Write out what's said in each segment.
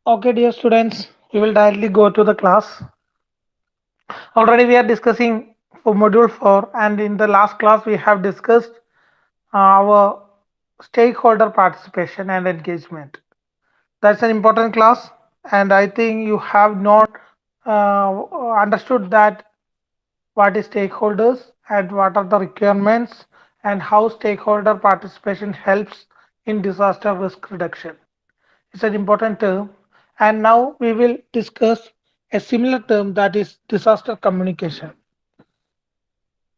Okay, dear students, we will directly go to the class. Already we are discussing for module 4 and in the last class we have discussed our stakeholder participation and engagement. That's an important class and I think you have not understood that what is stakeholders and what are the requirements and how stakeholder participation helps in disaster risk reduction. It's an important term. And now we will discuss a similar term that is disaster communication.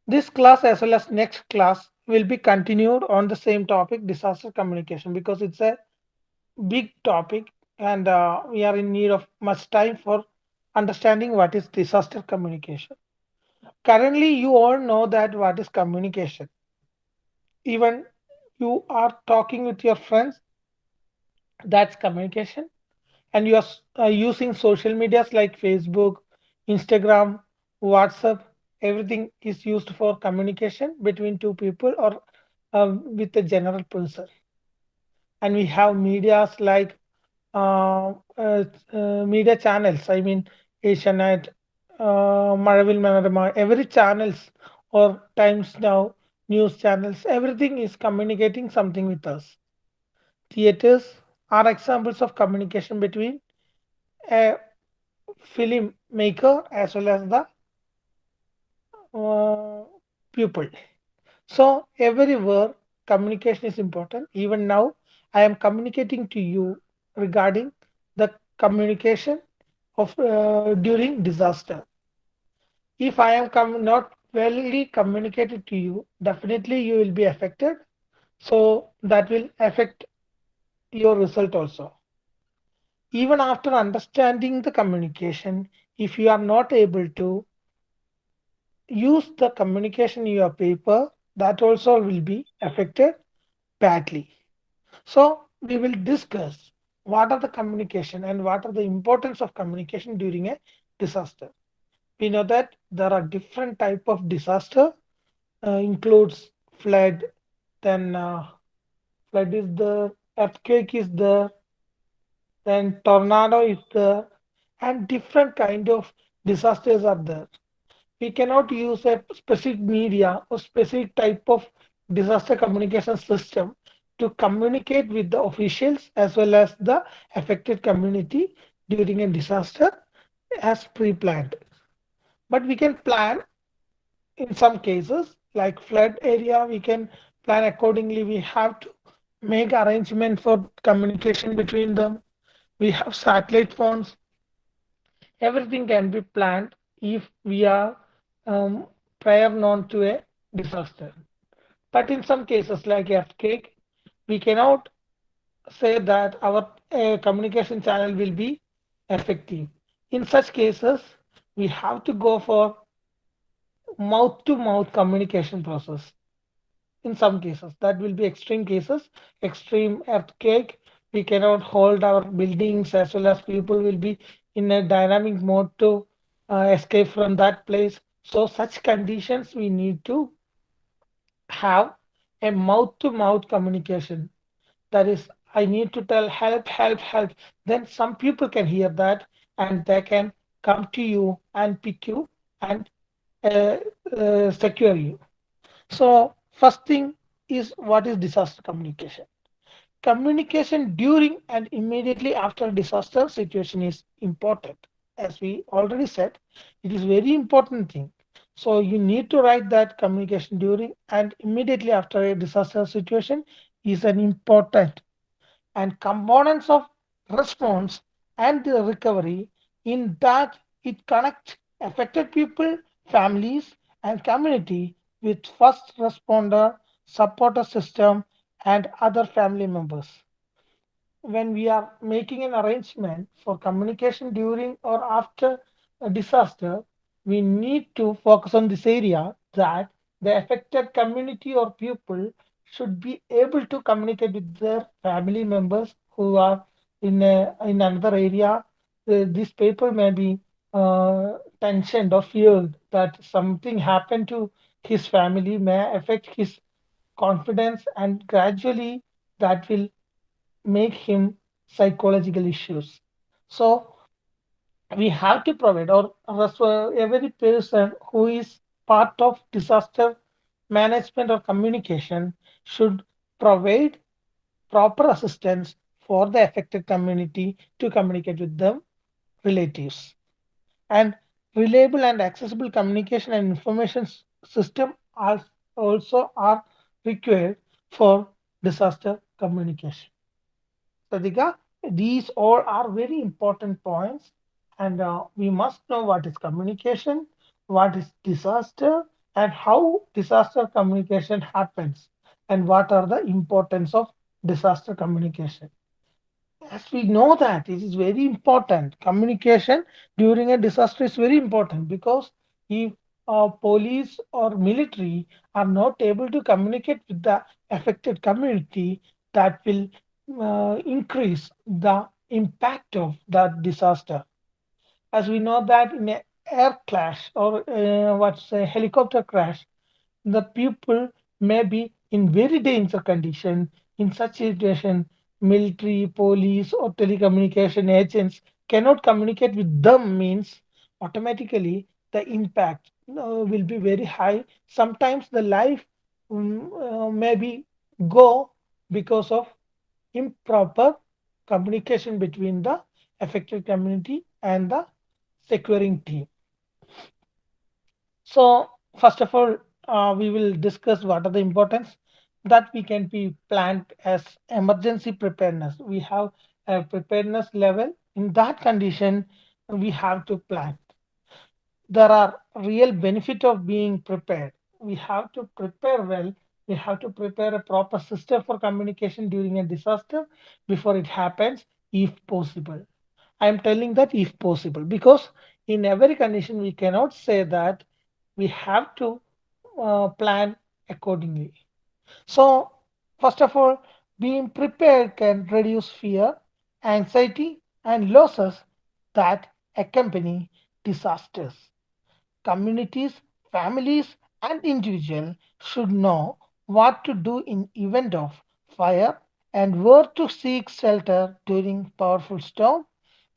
This class as well as next class will be continued on the same topic, disaster communication, because it's a big topic and we are in need of much time for understanding what is disaster communication. Currently, you all know that what is communication. Even you are talking with your friends, that's communication and you are using social medias like Facebook, Instagram, WhatsApp, everything is used for communication between two people or with a general person. And we have medias like media channels. I mean, Asianet, Maravil Manorama, every channels or Times Now news channels, everything is communicating something with us. Theaters are examples of communication between a filmmaker as well as the uh, pupil. So everywhere communication is important. Even now, I am communicating to you regarding the communication of during disaster. If I am not well communicated to you, definitely you will be affected. So that will affect your result also. Even after understanding the communication, if you are not able to use the communication in your paper, that also will be affected badly. So we will discuss what are the communication and what are the importance of communication during a disaster. We know that there are different type of disaster, includes flood, then flood is the earthquake is the, then tornado is the, and different kind of disasters are there. We cannot use a specific media or specific type of disaster communication system to communicate with the officials as well as the affected community during a disaster as pre-planned. But we can plan in some cases, like flood area, we can plan accordingly. We have to make arrangement for communication between them. We have satellite phones. Everything can be planned if we are um, prior known to a disaster. But in some cases, like earthquake, we cannot say that our communication channel will be effective. In such cases, we have to go for mouth-to-mouth communication process. In some cases, that will be extreme cases, extreme earthquake. We cannot hold our buildings as well as people will be in a dynamic mode to escape from that place. So such conditions we need to have a mouth-to-mouth communication. That is, I need to tell help, help, help. Then some people can hear that and they can come to you and pick you and uh, secure you. So first thing is what is disaster communication? Communication during and immediately after disaster situation is important. As we already said, it is very important thing. So you need to write that communication during and immediately after a disaster situation is an important and components of response and the recovery in that it connects affected people, families, and community with first responder, supporter system, and other family members. When we are making an arrangement for communication during or after a disaster, we need to focus on this area that the affected community or people should be able to communicate with their family members who are in another area. These people may be tensioned or feared that something happened to his family may affect his confidence and gradually that will make him psychological issues. So we have to provide, or every person who is part of disaster management or communication should provide proper assistance for the affected community to communicate with them relatives. And reliable and accessible communication and information system also are required for disaster communication. Sadhika, these all are very important points, and we must know what is communication, what is disaster, and how disaster communication happens, and what are the importance of disaster communication. Yes, we know that it is very important. Communication during a disaster is very important because if police or military are not able to communicate with the affected community, that will increase the impact of that disaster. As we know that in a air clash or what's a helicopter crash, the people may be in very danger condition. In such situation, military, police, or telecommunication agents cannot communicate with them means automatically the impact will be very high. Sometimes the life may be go because of improper communication between the affected community and the securing team. So, first of all, we will discuss what are the importance that we can be planned as emergency preparedness. We have a preparedness level. In that condition, we have to plan. There are real benefit of being prepared. We have to prepare well. We have to prepare a proper system for communication during a disaster before it happens, if possible. I am telling that if possible because in every condition we cannot say that we have to plan accordingly. So, first of all, being prepared can reduce fear, anxiety, and losses that accompany disasters. Communities, families, and individuals should know what to do in event of fire and where to seek shelter during powerful storm,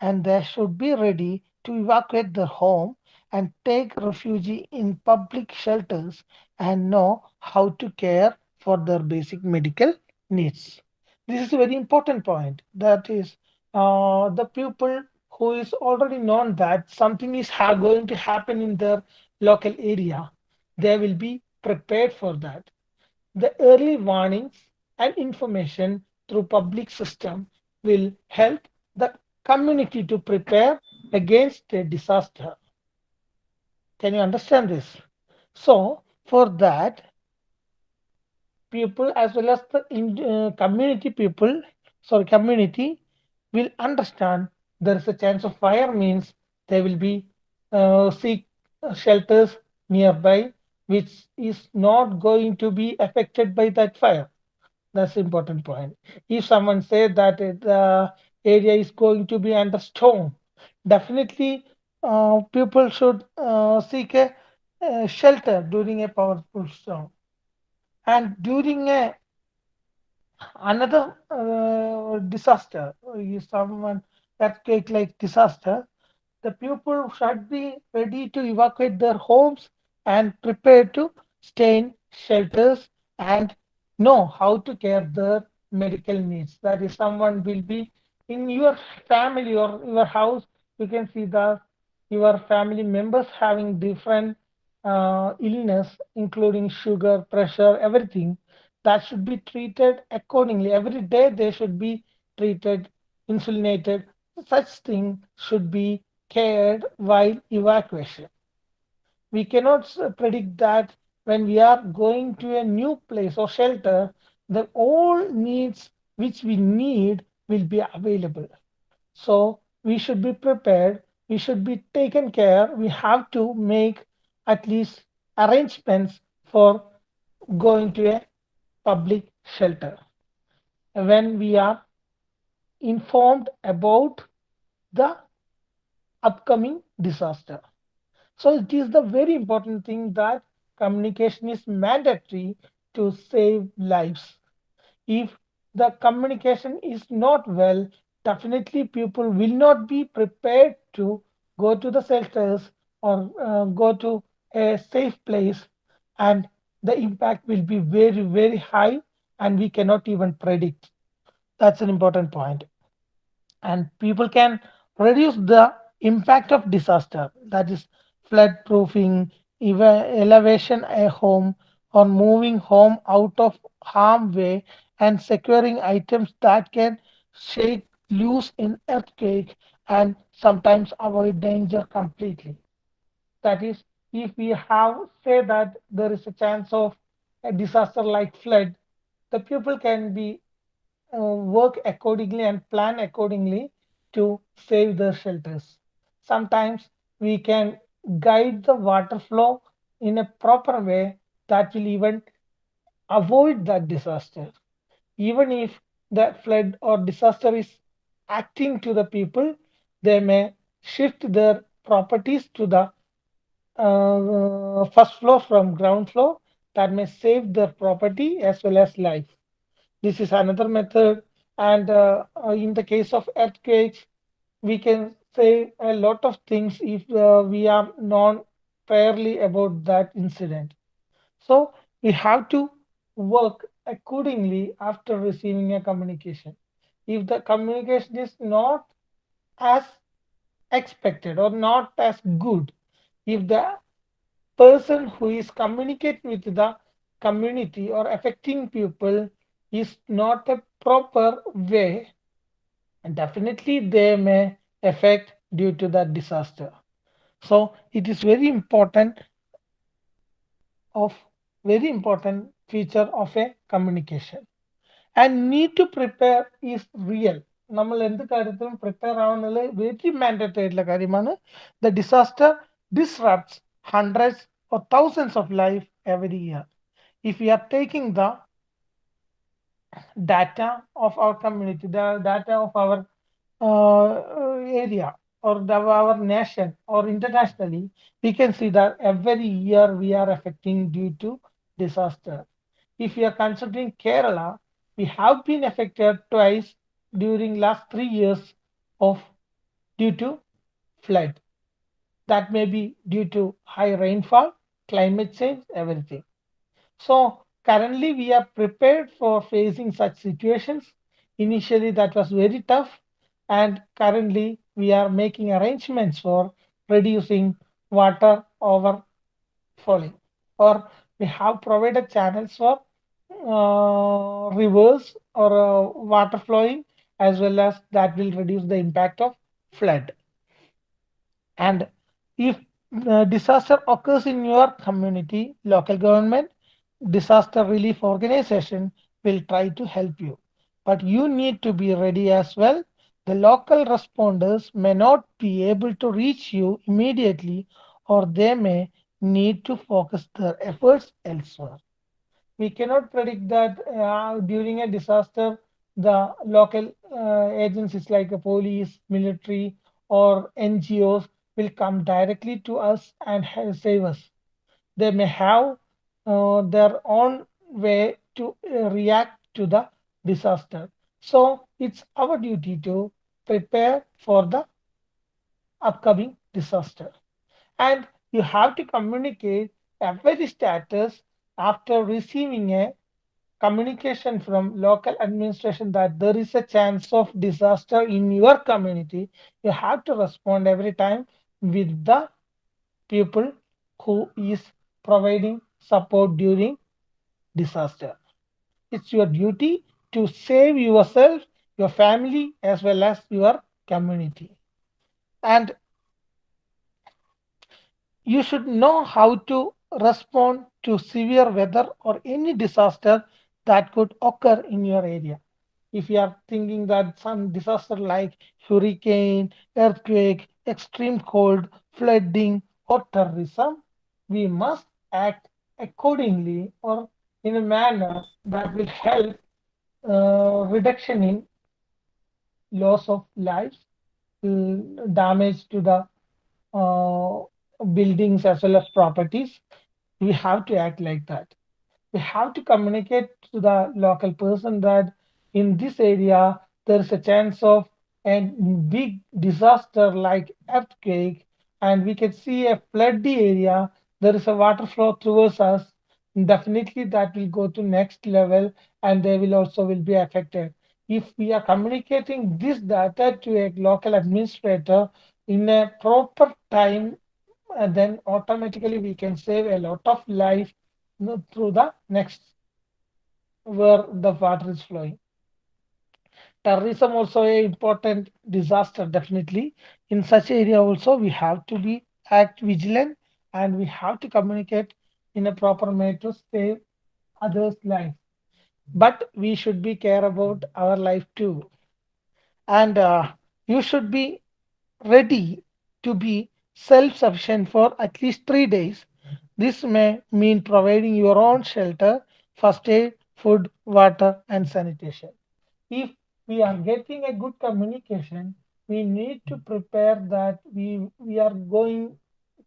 and they should be ready to evacuate their home and take refuge in public shelters and know how to care for their basic medical needs. This is a very important point. That is, the people who is already known that something is going to happen in their local area, they will be prepared for that. The early warnings and information through public system will help the community to prepare against a disaster. Can you understand this? So, for that, people as well as the community people, sorry, community will understand there is a chance of fire means they will be seek shelters nearby, which is not going to be affected by that fire. That's the important point. If someone said that the area is going to be under storm, definitely people should seek a shelter during a powerful storm. And during a another disaster, if someone earthquake like disaster, the people should be ready to evacuate their homes and prepare to stay in shelters and know how to care their medical needs. That is, someone will be in your family or your house. You can see the your family members having different illness, including sugar, pressure, everything. That should be treated accordingly. Every day they should be treated, insulinated. Such thing should be cared while evacuation. We cannot predict that when we are going to a new place or shelter, the all needs which we need will be available. So we should be prepared. We should be taken care. We have to make at least arrangements for going to a public shelter when we are informed about the upcoming disaster. So it is the very important thing that communication is mandatory to save lives. If the communication is not well, definitely people will not be prepared to go to the shelters or go to a safe place, and the impact will be very, very high, and we cannot even predict. That's an important point. And people can reduce the impact of disaster, that is flood proofing, elevation a home, or moving home out of harm way, and securing items that can shake loose in earthquake, and sometimes avoid danger completely. That is, if we have say that there is a chance of a disaster like flood, the people can be work accordingly and plan accordingly to save their shelters. Sometimes we can guide the water flow in a proper way that will even avoid that disaster. Even if the flood or disaster is acting to the people, they may shift their properties to the first floor from ground floor, that may save their property as well as life. This is another method. And in the case of earthquakes, we can say a lot of things if we are known fairly about that incident. So we have to work accordingly after receiving a communication. If the communication is not as expected or not as good, if the person who is communicating with the community or affecting people is not a proper way, and definitely they may affect due to that disaster. So it is of very important feature of a communication. And need to prepare is real. നമ്മൾ എന്ത് കാര്യത്തിലും prepare ആവുന്നത് very mandatory ആയിട്ടുള്ള കാര്യമാണ്. The disaster disrupts hundreds or thousands of life every year. If we are taking the data of our community, the data of our area or our nation or internationally, we can see that every year we are affecting due to disaster. If we are considering Kerala, we have been affected twice during last 3 years of due to flood. That may be due to high rainfall, climate change, everything. So currently we are prepared for facing such situations. Initially that was very tough, and currently we are making arrangements for reducing water overflowing, or we have provided channels for rivers or water flowing, as well as that will reduce the impact of flood. And if disaster occurs in your community, local government, disaster relief organization will try to help you. But you need to be ready as well. The local responders may not be able to reach you immediately, or they may need to focus their efforts elsewhere. We cannot predict that during a disaster, the local agencies like the police, military, or NGOs will come directly to us and save us. They may have their own way to react to the disaster. So it's our duty to prepare for the upcoming disaster. And you have to communicate every status after receiving a communication from local administration that there is a chance of disaster in your community. You have to respond every time with the people who is providing support during disaster. It's your duty to save yourself, your family, as well as your community. And you should know how to respond to severe weather or any disaster that could occur in your area. If you are thinking that some disaster like hurricane, earthquake, extreme cold, flooding, or terrorism, we must act accordingly or in a manner that will help reduction in loss of lives, damage to the uh, buildings as well as properties. We have to act like that. We have to communicate to the local person that in this area there is a chance of a big disaster like earthquake, and we can see a floody area, there is a water flow towards us, definitely that will go to next level and they will also will be affected. If we are communicating this data to a local administrator in a proper time, then automatically we can save a lot of life, through the next where the water is flowing. Terrorism also a important disaster, definitely. In such area also we have to be act vigilant and we have to communicate in a proper way to save others' life. But we should be care about our life too. And you should be ready to be self-sufficient for at least 3 days. This may mean providing your own shelter, first aid, food, water, and sanitation. If we are getting a good communication, we need to prepare that we are going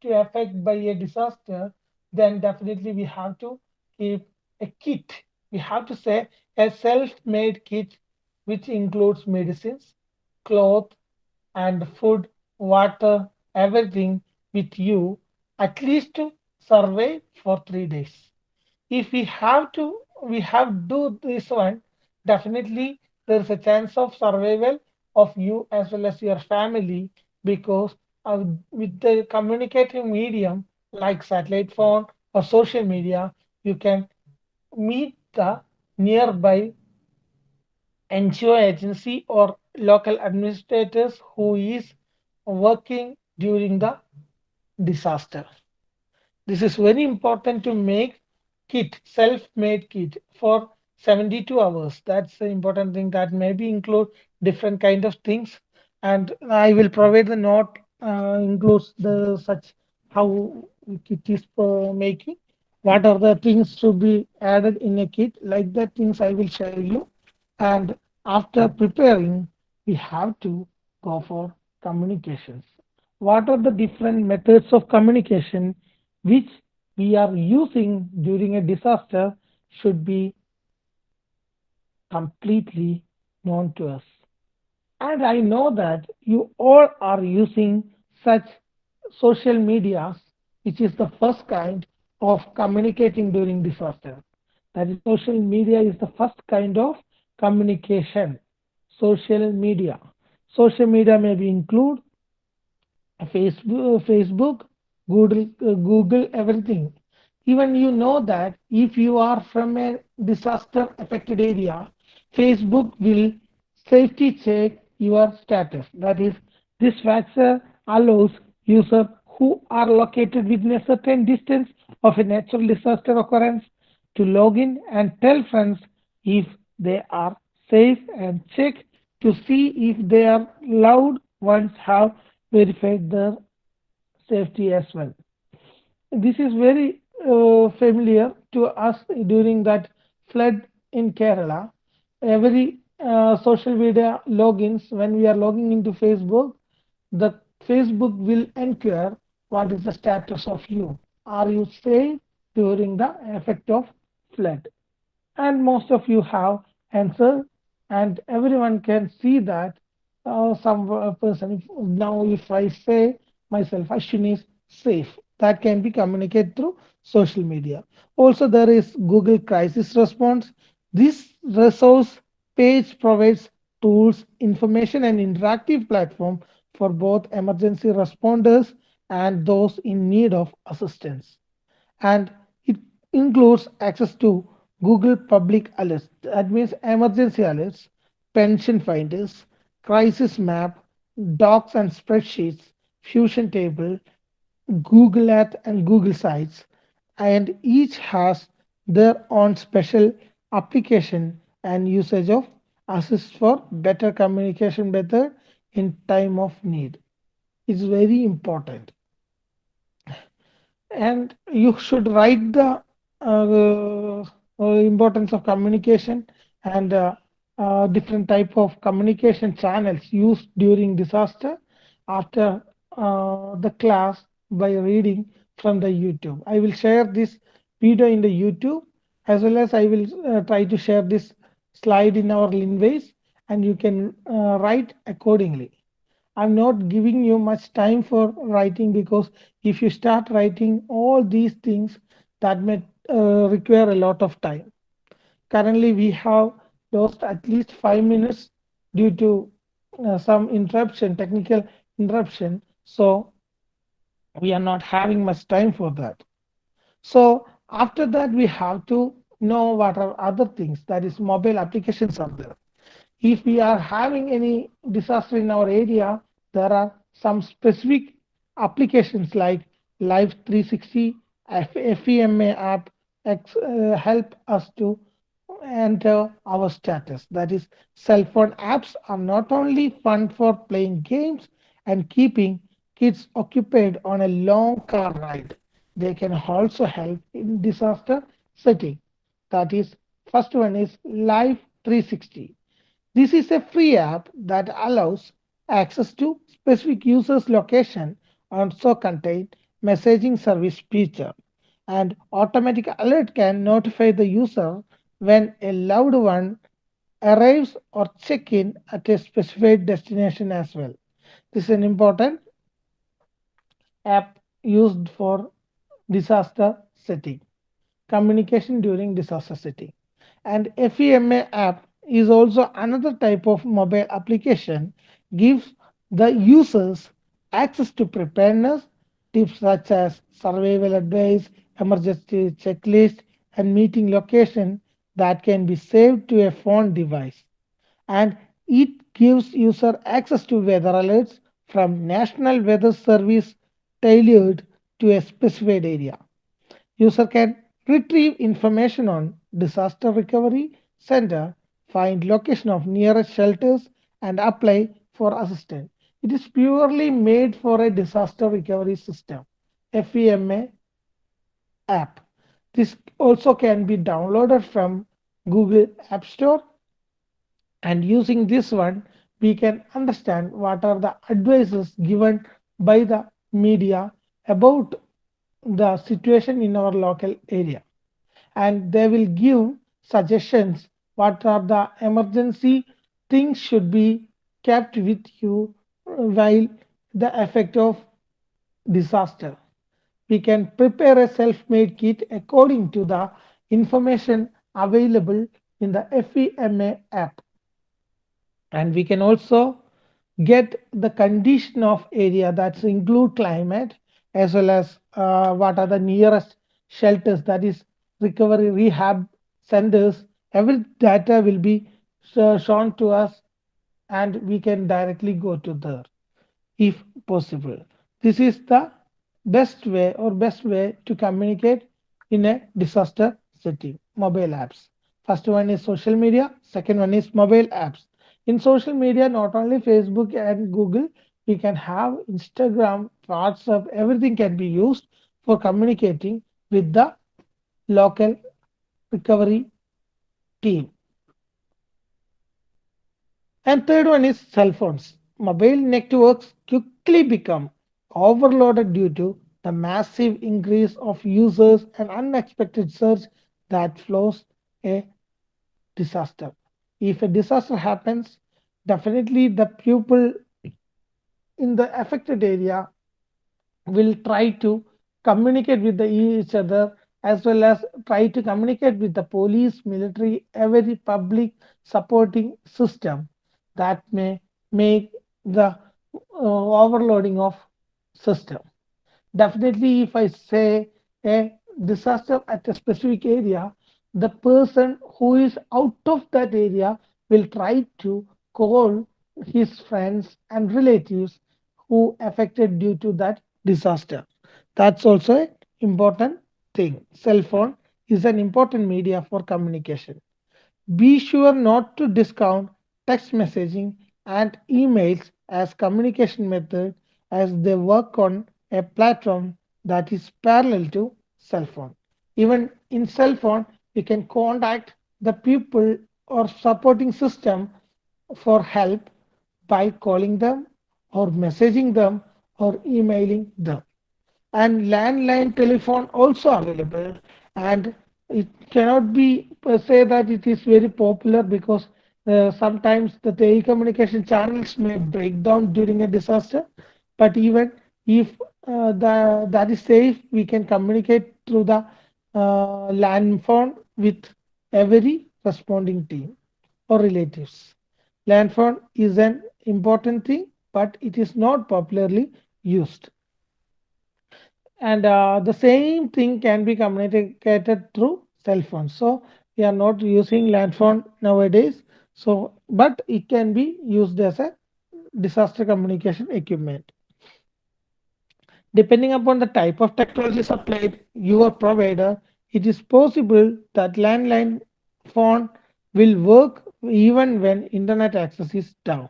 to affect by a disaster, then definitely we have to keep a kit. We have to say a self-made kit which includes medicines, clothes, and food, water, everything with you at least to survive for 3 days. If we have do this one, definitely there is a chance of survival of you as well as your family, because with the communicating medium like satellite phone or social media, you can meet the nearby NGO agency or local administrators who is working during the disaster. This is very important to make kit, self-made kit for 72 hours. That's the important thing that maybe include different kind of things. And I will provide the note includes the such how kit is making. What are the things to be added in a kit? Like that things I will share you. And after preparing, we have to go for communications. What are the different methods of communication which we are using during a disaster should be completely known to us. And I know that you all are using such social medias, which is the first kind of communicating during disaster. That is, social media is the first kind of communication. Social media. Social media may be include Facebook, Google, everything. Even you know that if you are from a disaster affected area, Facebook will safety check your status. That is, this feature allows users who are located within a certain distance of a natural disaster occurrence to log in and tell friends if they are safe and check to see if their loved ones have verified their safety as well. This is very familiar to us during that flood in Kerala. Every social media logins, when we are logging into Facebook, the Facebook will inquire what is the status of you. Are you safe during the effect of flood? And most of you have answered, and everyone can see that some person, now if I say myself Ashwin is safe, that can be communicated through social media. Also there is Google crisis response. This resource page provides tools, information, and interactive platform for both emergency responders and those in need of assistance. And it includes access to Google Public Alerts, that means emergency alerts, pension finders, crisis map, docs and spreadsheets, Fusion table, Google Earth, and Google Sites, and each has their own special application and usage of assist for better communication method in time of need. It's very important. And you should write the importance of communication and different type of communication channels used during disaster after the class by reading from the YouTube. I will share this video in the YouTube, as well as I will try to share this slide in our Linways, and you can write accordingly. I'm not giving you much time for writing because if you start writing all these things, that may require a lot of time. Currently, we have lost at least 5 minutes due to some interruption, technical interruption. So we are not having much time for that. So after that, we have to know what are other things, that is mobile applications are there. If we are having any disaster in our area, there are some specific applications like Live 360, FEMA app help us to enter our status. That is, cell phone apps are not only fun for playing games and keeping kids occupied on a long car ride, they can also help in disaster setting. That is, first one is Live 360. This is a free app that allows access to specific users' location, also contain messaging service feature, and automatic alert can notify the user when a loved one arrives or check in at a specified destination as well. This is an important app used for disaster setting, communication during disaster setting. And FEMA app is also another type of mobile application, gives the users access to preparedness tips such as survival advice, emergency checklist, and meeting location that can be saved to a phone device. And it gives user access to weather alerts from National Weather Service tailored to a specified area. User can retrieve information on disaster recovery center, find location of nearest shelters, and apply for assistance. It is purely made for a disaster recovery system, FEMA app. This also can be downloaded from Google App Store, and using this one we can understand what are the advices given by the media about the situation in our local area, and they will give suggestions what are the emergency things should be kept with you while the effect of disaster. We can prepare a self-made kit according to the information available in the FEMA app, and we can also get the condition of area that include climate as well as what are the nearest shelters, that is recovery rehab centers. Every data will be shown to us, and we can directly go to there if possible. This is the best way to communicate in a disaster setting. Mobile apps. First one is social media. Second one is mobile apps. In social media, not only Facebook and Google, we can have Instagram, WhatsApp, everything can be used for communicating with the local recovery team. And third one is cell phones. Mobile networks quickly become overloaded due to the massive increase of users and unexpected surge that flows a disaster. If a disaster happens, definitely the people in the affected area will try to communicate with each other, as well as try to communicate with the police, military, every public supporting system that may make the overloading of system. Definitely, if I say a disaster at a specific area, the person who is out of that area will try to call his friends and relatives who affected due to that disaster. That's also an important thing. Cell phone is an important media for communication. Be sure not to discount text messaging and emails as communication method, as they work on a platform that is parallel to cell phone. Even in cell phone, you can contact the people or supporting system for help by calling them or messaging them or emailing them. And landline telephone also available, and it cannot be per se that it is very popular because Sometimes the telecommunication channels may break down during a disaster, but even if that is safe, we can communicate through the land phone with every responding team or relatives. Land phone is an important thing, but it is not popularly used. And the same thing can be communicated through cell phones. So we are not using land phone nowadays. So, but it can be used as a disaster communication equipment. Depending upon the type of technology supplied your provider, it is possible that landline phone will work even when internet access is down,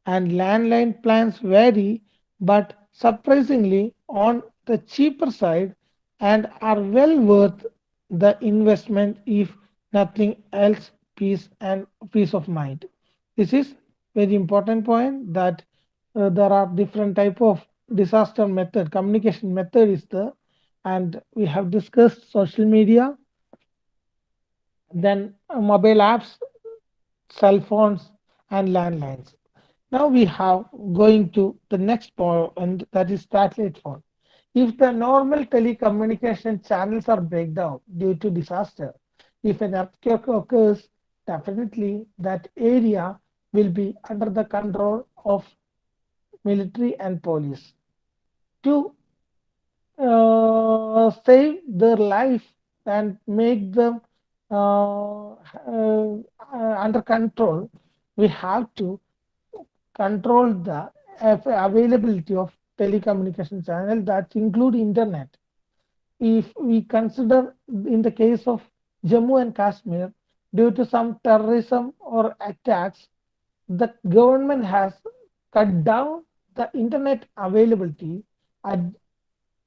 and landline plans vary, but surprisingly on the cheaper side and are well worth the investment if nothing else peace of mind. This is very important point that there are different type of disaster method communication method is there, and we have discussed social media, then mobile apps, cell phones, and landlines. Now we have going to the next point, and that is satellite phone. If the normal telecommunication channels are break down due to disaster, if an earthquake occurs, definitely that area will be under the control of military and police to save their life and make them under control. We have to control the availability of telecommunication channel that include internet. If we consider in the case of Jammu and Kashmir, due to some terrorism or attacks, the government has cut down the internet availability at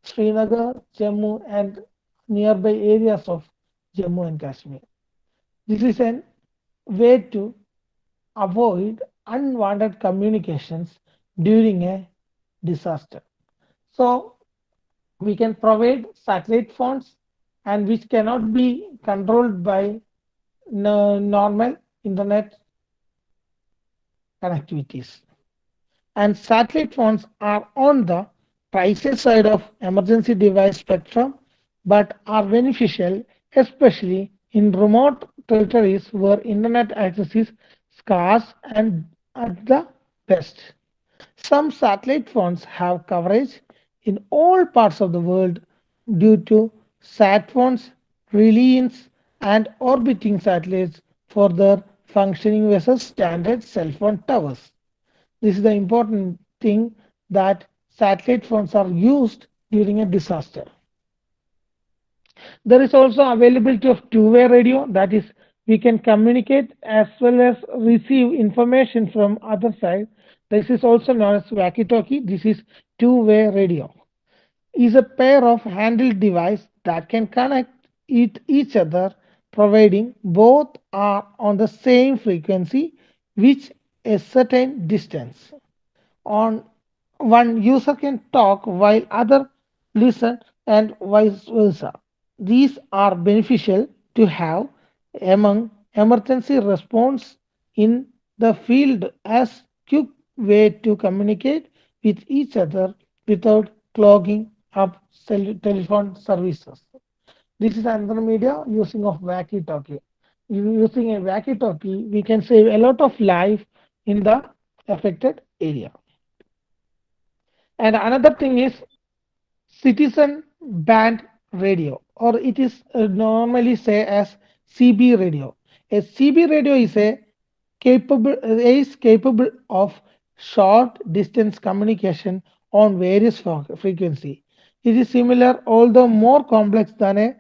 Srinagar, Jammu, and nearby areas of Jammu and Kashmir. This is a way to avoid unwanted communications during a disaster. So we can provide satellite phones and which cannot be controlled by normal internet connectivities. And satellite phones are on the pricier side of emergency device spectrum but are beneficial, especially in remote territories where internet access is scarce and at the best. Some satellite phones have coverage in all parts of the world due to sat phones, reliance, and orbiting satellites for their functioning versus standard cell phone towers. This is the important thing that satellite phones are used during a disaster. There is also availability of two-way radio, that is, we can communicate as well as receive information from other side. This is also known as walkie-talkie. This is two-way radio. Is a pair of handheld device that can connect each other, providing both are on the same frequency, which a certain distance on one user can talk while other listen and vice versa. These are beneficial to have among emergency response in the field as quick way to communicate with each other without clogging up telephone services. This is another media using of walkie-talkie. Using a walkie-talkie, we can save a lot of life in the affected area. And another thing is citizen band radio, or it is normally say as CB radio. A CB radio is capable of short distance communication on various frequency. It is similar, although more complex than a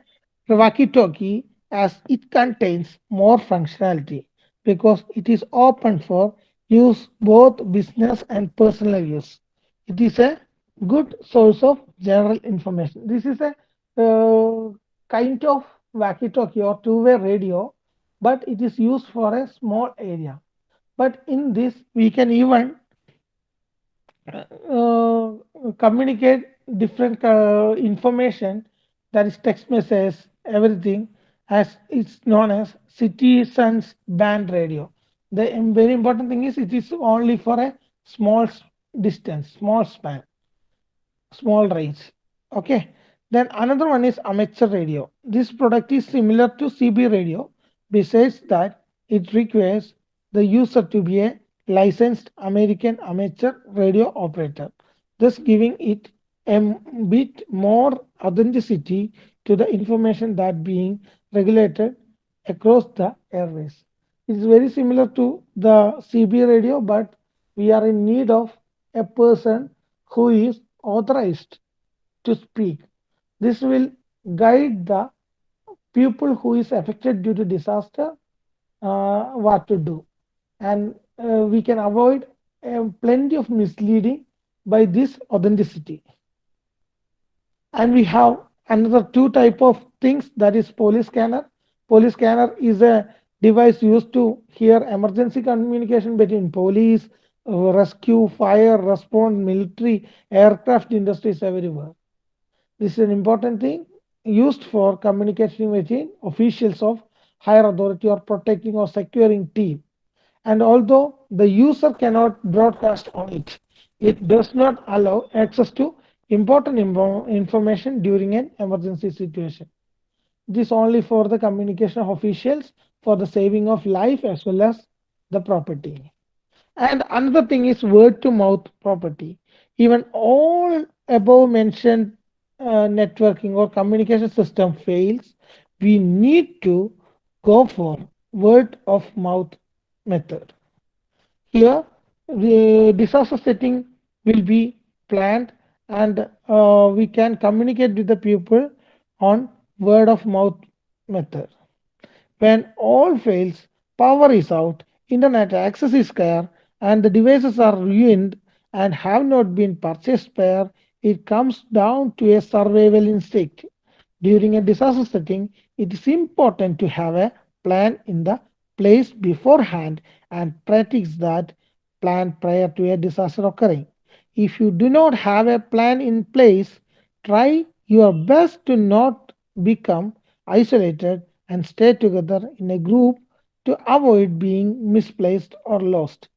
walkie-talkie, as it contains more functionality because it is open for use both business and personal use. It is a good source of general information. This is a kind of walkie-talkie or two-way radio, but it is used for a small area. But in this, we can even uh, communicate different information, that is text message, everything, as it's known as citizens band radio. The very important thing is it is only for a small distance, small span, small range. Okay. Then another one is amateur radio. This product is similar to CB radio. Besides that, it requires the user to be a licensed American amateur radio operator, thus giving it a bit more authenticity to the information that being regulated across the airways. It is very similar to the CB radio, but we are in need of a person who is authorized to speak. This will guide the people who is affected due to disaster what to do, and we can avoid plenty of misleading by this authenticity. And we have another two type of things, that is police scanner. Police scanner is a device used to hear emergency communication between police, rescue, fire response, military, aircraft industries everywhere. This is an important thing used for communication between officials of higher authority or protecting or securing team. And although the user cannot broadcast on it, it does not allow access to important information during an emergency situation. This only for the communication of officials for the saving of life as well as the property. And another thing is word to mouth property. Even all above mentioned networking or communication system fails, we need to go for word of mouth method. Here, the disaster setting will be planned, and we can communicate with the people on word of mouth method. When all fails, power is out, internet access is scarce, and the devices are ruined and have not been purchased spare, it comes down to a survival instinct. During a disaster setting, it is important to have a plan in the place beforehand and practice that plan prior to a disaster occurring. If you do not have a plan in place, try your best to not become isolated and stay together in a group to avoid being misplaced or lost.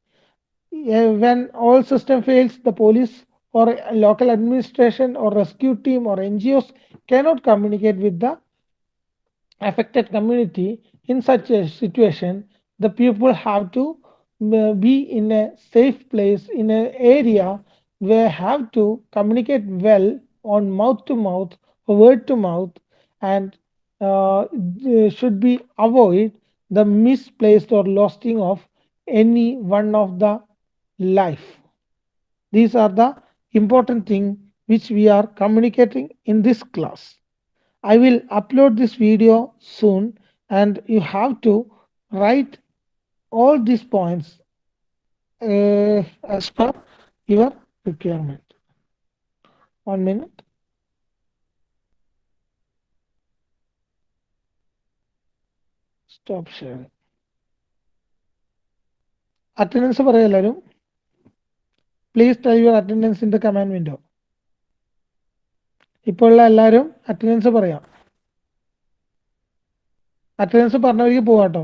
When all system fails, the police or a local administration or rescue team or NGOs cannot communicate with the affected community. In such a situation, the people have to be in a safe place, in an area where have to communicate well on mouth to mouth, word to mouth, and should be avoid the misplaced or losing of any one of the life. These are the important thing which we are communicating in this class. I will upload this video soon, and you have to write all these points as per your requirement. 1 minute. Stop sharing. Attendance പറയൂ എല്ലാവരും. Please tell your attendance in the command window. ഇപ്പോൾ ഉള്ള എല്ലാവരും attendance പറയാം. Attendance പറഞ്ഞവർക്ക് പോവാട്ടോ.